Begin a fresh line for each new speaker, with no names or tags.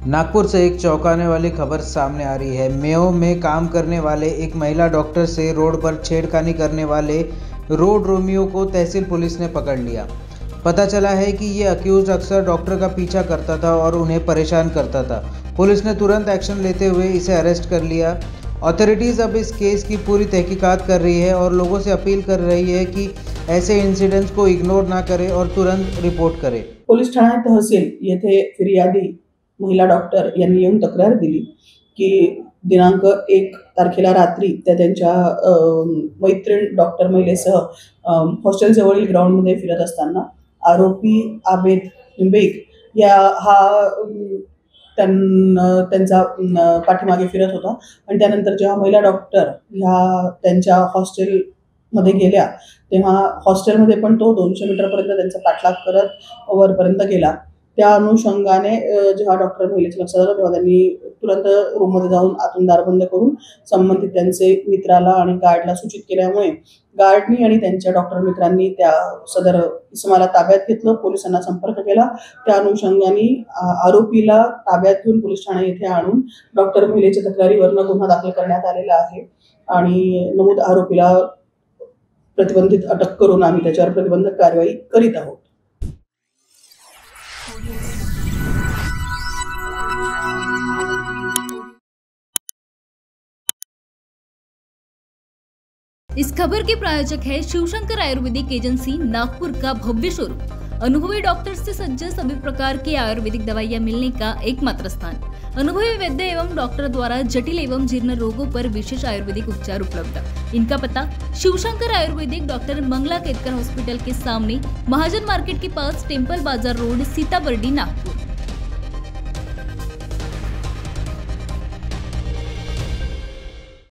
नागपुर से एक चौंकाने वाली खबर सामने आ रही है। मेयो में काम करने वाले एक महिला डॉक्टर से रोड पर छेड़खानी करने वाले रोड रोमियो को तहसील पुलिस ने पकड़ लिया। पता चला है कि ये अक्यूज अक्सर डॉक्टर का पीछा करता था और उन्हें परेशान करता था। पुलिस ने तुरंत एक्शन लेते हुए इसे अरेस्ट कर लिया। अथॉरिटीज़ अब इस केस की पूरी तहकीकात कर रही है और लोगों से अपील कर रही है कि ऐसे इंसिडेंट्स को इग्नोर ना करें और तुरंत रिपोर्ट करें।
पोलीस ठाणे तहसील येथे फिर्यादी महिला डॉक्टर यांनी येऊन तक्रार दिली की दिनांक 1 तारखेला रात्री त्या त्यांच्या मैत्रीण डॉक्टर महिलेसह हॉस्टेल जवळील ग्राउंडमध्ये फिरत असताना आरोपी आबेद बेग त्यांचा पाठीमागे फिरत होता आणि त्यानंतर जेव्हा महिला डॉक्टर ह्या त्यांच्या हॉस्टेलमध्ये गेल्या तेव्हा हॉस्टेलमध्ये पण तो 200 मीटरपर्यंत त्यांचा पाठलाग करत वरपर्यंत गेला। त्या अनुषंगाने जेव्हा डॉक्टर महिलेच्या लक्षात आलं तेव्हा त्यांनी तुरंत रूममध्ये जाऊन आतून दार बंद करून संबंधित त्यांचे मित्राला आणि गार्डला सूचित केल्यामुळे गार्डनी आणि त्यांच्या डॉक्टर मित्रांनी त्या सदर इसमाला ताब्यात घेतलं, पोलिसांना संपर्क केला। त्या अनुषंगाने आरोपीला ताब्यात घेऊन पोलीस ठाणे येथे आणून डॉक्टर महिलेच्या तक्रारीवरून गुन्हा दाखल करण्यात आलेला आहे आणि नमूद आरोपीला प्रतिबंधित अटक करून आम्ही त्याच्यावर प्रतिबंधक कारवाई करीत आहोत।
इस खबर के प्रायोजक है शिवशंकर आयुर्वेदिक एजेंसी नागपुर का भव्य शोरूम। अनुभवी डॉक्टर से सज्ज सभी प्रकार की आयुर्वेदिक दवाइयां मिलने का एकमात्र स्थान। अनुभवी वैद्य एवं डॉक्टर द्वारा जटिल एवं जीर्ण रोगों पर विशेष आयुर्वेदिक उपचार उपलब्ध। इनका पता शिवशंकर आयुर्वेदिक डॉक्टर मंगला केतकर हॉस्पिटल के सामने, महाजन मार्केट के पास, टेम्पल बाजार रोड, सीताबर्डी, नागपुर।